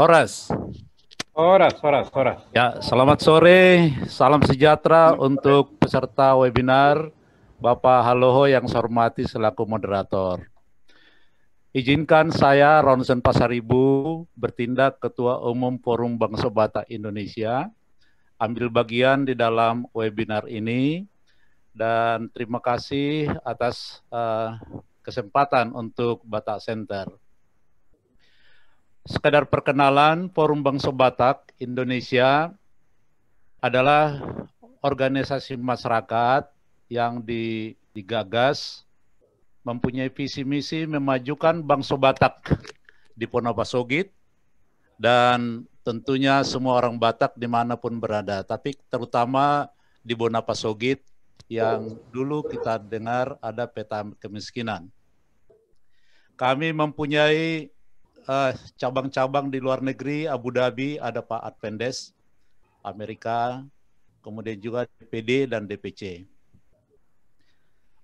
Horas. Horas. Ya, selamat sore, salam sejahtera untuk peserta webinar Bapak Haloho yang saya hormati selaku moderator. Izinkan saya, Ronsen Pasaribu, bertindak Ketua Umum Forum Bangsa Batak Indonesia, ambil bagian di dalam webinar ini, dan terima kasih atas kesempatan untuk Batak Center. Sekadar perkenalan, Forum Bangsa Batak Indonesia adalah organisasi masyarakat yang digagas, mempunyai visi misi memajukan bangsa Batak di Ponapasogit, dan tentunya semua orang Batak dimanapun berada, tapi terutama di Ponapasogit yang dulu kita dengar ada peta kemiskinan. Kami mempunyai cabang-cabang di luar negeri, Abu Dhabi ada Pak Advendes, Amerika, kemudian juga DPD dan DPC.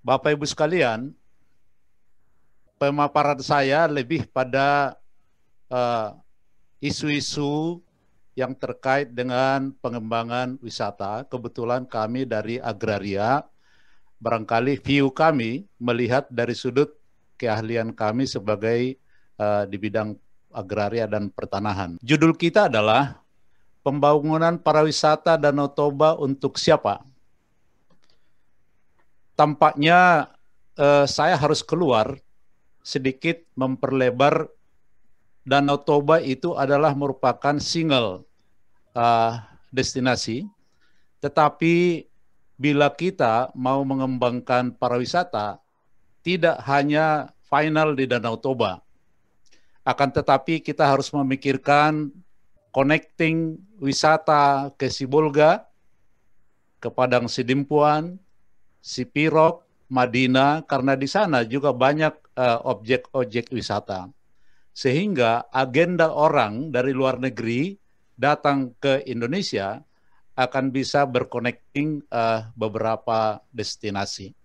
Bapak Ibu sekalian, pemaparan saya lebih pada isu-isu yang terkait dengan pengembangan wisata. Kebetulan kami dari agraria, barangkali view kami melihat dari sudut keahlian kami sebagai di bidang agraria dan pertanahan. Judul kita adalah Pembangunan Pariwisata Danau Toba untuk siapa? Tampaknya saya harus keluar sedikit memperlebar. Danau Toba itu adalah merupakan single destinasi, tetapi bila kita mau mengembangkan pariwisata, tidak hanya final di Danau Toba. Akan tetapi kita harus memikirkan connecting wisata ke Sibolga, ke Padang Sidimpuan, Sipirok, Madinah, karena di sana juga banyak objek-objek wisata. Sehingga agenda orang dari luar negeri datang ke Indonesia akan bisa berconnecting beberapa destinasi.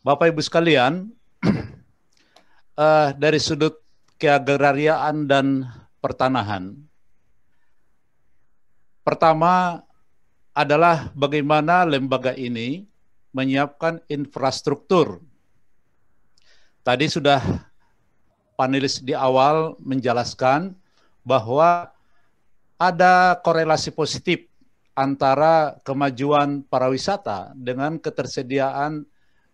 Bapak Ibu sekalian, dari sudut keagrariaan dan pertanahan. Pertama adalah bagaimana lembaga ini menyiapkan infrastruktur. Tadi sudah panelis di awal menjelaskan bahwa ada korelasi positif antara kemajuan pariwisata dengan ketersediaan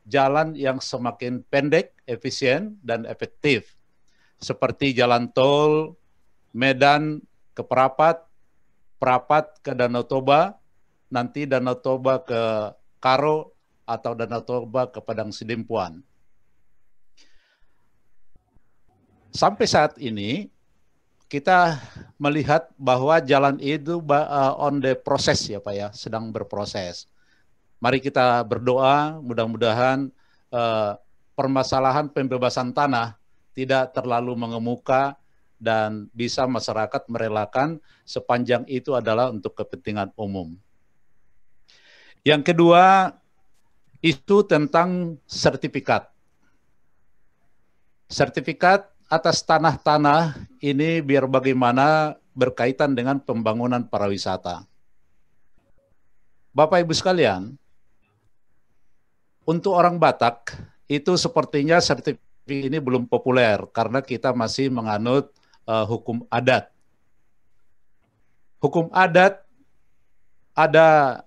jalan yang semakin pendek, efisien, dan efektif. Seperti jalan tol Medan ke Prapat, Prapat ke Danau Toba, nanti Danau Toba ke Karo, atau Danau Toba ke Padang Sidimpuan. Sampai saat ini, kita melihat bahwa jalan itu on the process ya Pak ya, sedang berproses. Mari kita berdoa, mudah-mudahan permasalahan pembebasan tanah tidak terlalu mengemuka dan bisa masyarakat merelakan sepanjang itu adalah untuk kepentingan umum. Yang kedua, isu tentang sertifikat. Sertifikat atas tanah-tanah ini biar bagaimana berkaitan dengan pembangunan pariwisata. Bapak Ibu sekalian, untuk orang Batak itu sepertinya sertifikat ini belum populer karena kita masih menganut hukum adat. Hukum adat ada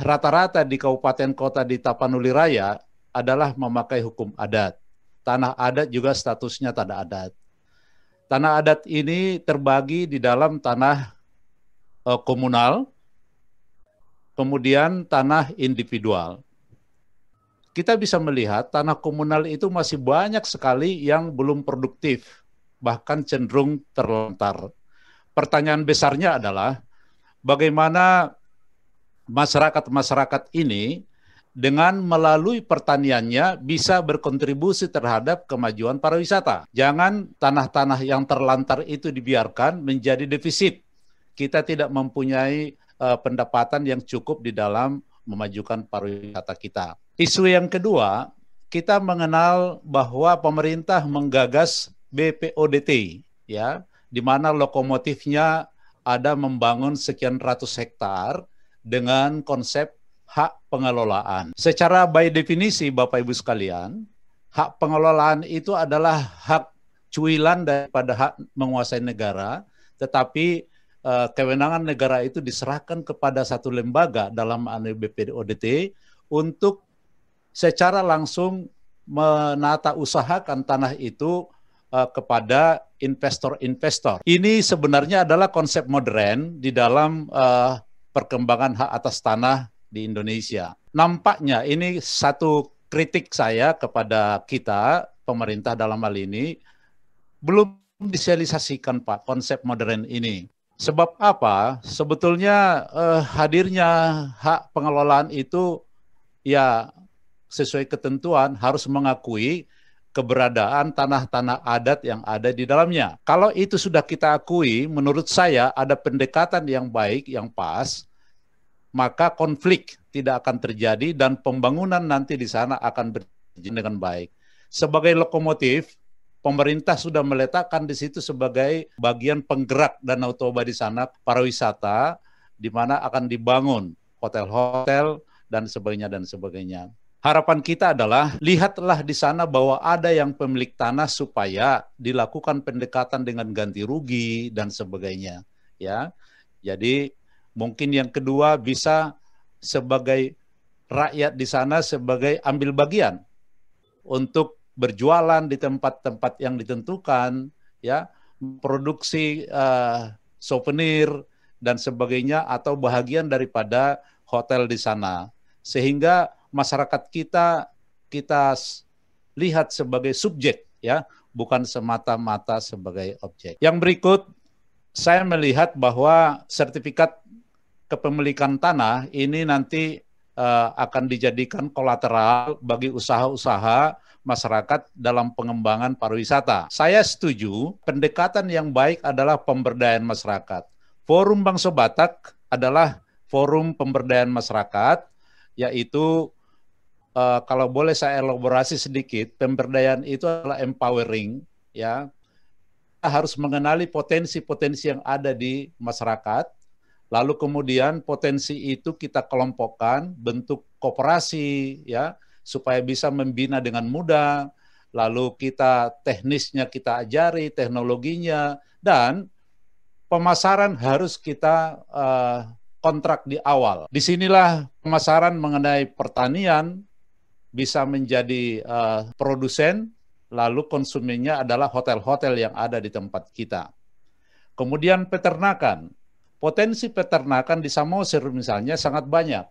rata-rata di kabupaten kota di Tapanuli Raya adalah memakai hukum adat. Tanah adat juga statusnya tanah adat. Tanah adat ini terbagi di dalam tanah komunal, kemudian tanah individual. Kita bisa melihat tanah komunal itu masih banyak sekali yang belum produktif, bahkan cenderung terlantar. Pertanyaan besarnya adalah bagaimana masyarakat-masyarakat ini dengan melalui pertaniannya bisa berkontribusi terhadap kemajuan pariwisata. Jangan tanah-tanah yang terlantar itu dibiarkan menjadi defisit. Kita tidak mempunyai pendapatan yang cukup di dalam memajukan pariwisata kita. Isu yang kedua, kita mengenal bahwa pemerintah menggagas BPODT, ya, di mana lokomotifnya ada membangun sekian ratus hektar dengan konsep hak pengelolaan. Secara by definisi, Bapak Ibu sekalian, hak pengelolaan itu adalah hak cuilan daripada hak menguasai negara, tetapi kewenangan negara itu diserahkan kepada satu lembaga dalam BPODT untuk secara langsung menata usahakan tanah itu kepada investor-investor. Ini sebenarnya adalah konsep modern di dalam perkembangan hak atas tanah di Indonesia. Nampaknya ini satu kritik saya kepada kita, pemerintah dalam hal ini, belum disosialisasikan Pak konsep modern ini. Sebab apa? Sebetulnya hadirnya hak pengelolaan itu ya sesuai ketentuan harus mengakui keberadaan tanah-tanah adat yang ada di dalamnya. Kalau itu sudah kita akui, menurut saya ada pendekatan yang baik, yang pas, maka konflik tidak akan terjadi dan pembangunan nanti di sana akan berjalan dengan baik. Sebagai lokomotif, pemerintah sudah meletakkan di situ sebagai bagian penggerak Danau Toba di sana, pariwisata, di mana akan dibangun hotel-hotel dan sebagainya. Harapan kita adalah lihatlah di sana bahwa ada yang pemilik tanah supaya dilakukan pendekatan dengan ganti rugi dan sebagainya. Ya, jadi mungkin yang kedua bisa sebagai rakyat di sana sebagai ambil bagian untuk berjualan di tempat-tempat yang ditentukan, ya, produksi souvenir dan sebagainya atau bahagian daripada hotel di sana, sehingga masyarakat kita lihat sebagai subjek, ya, bukan semata-mata sebagai objek. Yang berikut, saya melihat bahwa sertifikat kepemilikan tanah ini nanti akan dijadikan kolateral bagi usaha-usaha masyarakat dalam pengembangan pariwisata. Saya setuju, pendekatan yang baik adalah pemberdayaan masyarakat. Forum Bangsa Batak adalah forum pemberdayaan masyarakat, yaitu kalau boleh saya elaborasi sedikit, pemberdayaan itu adalah empowering, ya. Kita harus mengenali potensi-potensi yang ada di masyarakat, lalu kemudian potensi itu kita kelompokkan bentuk koperasi, ya, supaya bisa membina dengan mudah, lalu kita teknisnya kita ajari, teknologinya, dan pemasaran harus kita kontrak di awal. Disinilah pemasaran mengenai pertanian bisa menjadi produsen, lalu konsumennya adalah hotel-hotel yang ada di tempat kita. Kemudian peternakan. Potensi peternakan di Samosir misalnya sangat banyak.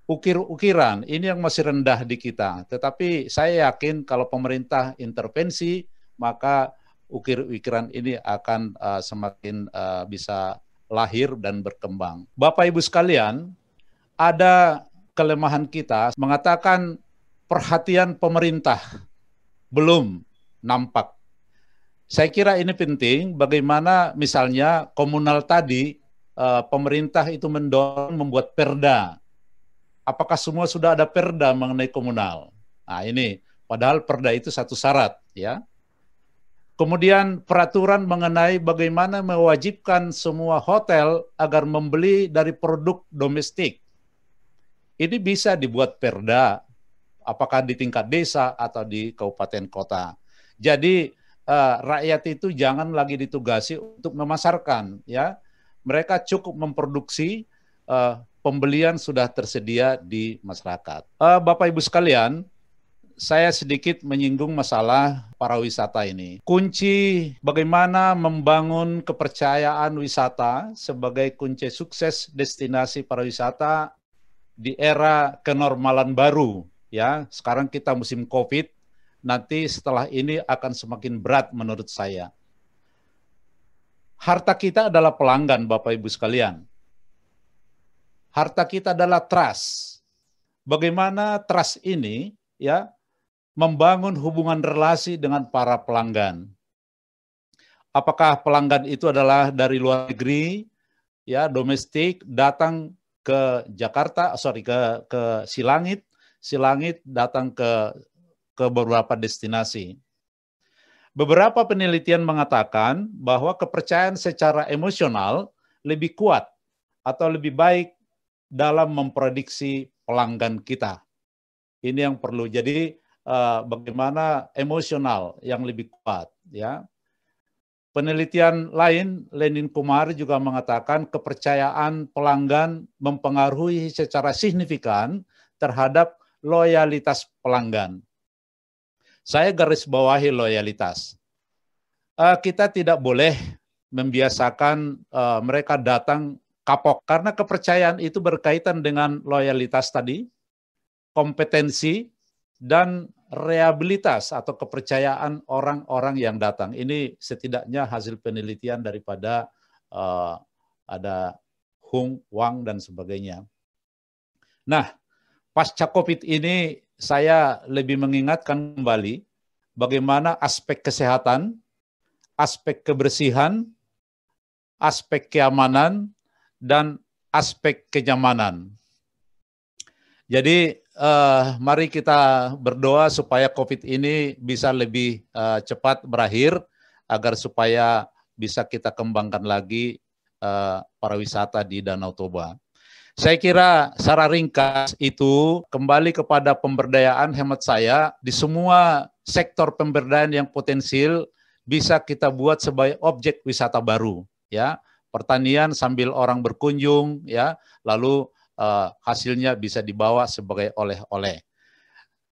Ukir-ukiran, ini yang masih rendah di kita. Tetapi saya yakin kalau pemerintah intervensi, maka ukir-ukiran ini akan semakin bisa lahir dan berkembang. Bapak Ibu sekalian, ada kelemahan kita mengatakan perhatian pemerintah belum nampak. Saya kira ini penting, bagaimana misalnya komunal tadi, pemerintah itu mendorong membuat perda. Apakah semua sudah ada perda mengenai komunal? Nah ini, padahal perda itu satu syarat, ya. Kemudian peraturan mengenai bagaimana mewajibkan semua hotel agar membeli dari produk domestik. Ini bisa dibuat perda, apakah di tingkat desa atau di kabupaten kota. Jadi rakyat itu jangan lagi ditugasi untuk memasarkan, ya. Mereka cukup memproduksi, pembelian sudah tersedia di masyarakat. Bapak Ibu sekalian, saya sedikit menyinggung masalah pariwisata ini. Kunci bagaimana membangun kepercayaan wisata sebagai kunci sukses destinasi pariwisata di era kenormalan baru, ya. Sekarang kita musim Covid, nanti setelah ini akan semakin berat menurut saya. Harta kita adalah pelanggan, Bapak Ibu sekalian. Harta kita adalah trust. Bagaimana trust ini, ya, membangun hubungan relasi dengan para pelanggan. Apakah pelanggan itu adalah dari luar negeri, ya, domestik, datang ke Jakarta, ke Silangit datang ke beberapa destinasi. Beberapa penelitian mengatakan bahwa kepercayaan secara emosional lebih kuat atau lebih baik dalam memprediksi pelanggan kita. Ini yang perlu. Jadi bagaimana emosional yang lebih kuat, ya. Penelitian lain, Lenin Kumar juga mengatakan kepercayaan pelanggan mempengaruhi secara signifikan terhadap loyalitas pelanggan. Saya garis bawahi loyalitas. Kita tidak boleh membiasakan mereka datang kapok, karena kepercayaan itu berkaitan dengan loyalitas tadi, kompetensi, dan reliabilitas atau kepercayaan orang-orang yang datang. Ini setidaknya hasil penelitian daripada ada Hung, Wang, dan sebagainya. Nah, pasca COVID ini saya lebih mengingatkan kembali bagaimana aspek kesehatan, aspek kebersihan, aspek keamanan, dan aspek kenyamanan. Jadi mari kita berdoa supaya COVID ini bisa lebih cepat berakhir, agar supaya bisa kita kembangkan lagi pariwisata di Danau Toba. Saya kira secara ringkas itu kembali kepada pemberdayaan, hemat saya di semua sektor pemberdayaan yang potensial bisa kita buat sebagai objek wisata baru, ya. Pertanian sambil orang berkunjung, ya, lalu hasilnya bisa dibawa sebagai oleh-oleh.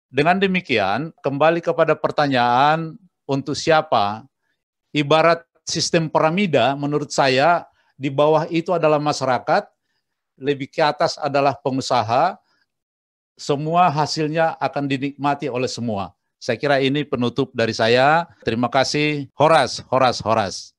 Dengan demikian, kembali kepada pertanyaan untuk siapa, ibarat sistem piramida menurut saya, di bawah itu adalah masyarakat, lebih ke atas adalah pengusaha, semua hasilnya akan dinikmati oleh semua. Saya kira ini penutup dari saya. Terima kasih. Horas, horas, horas.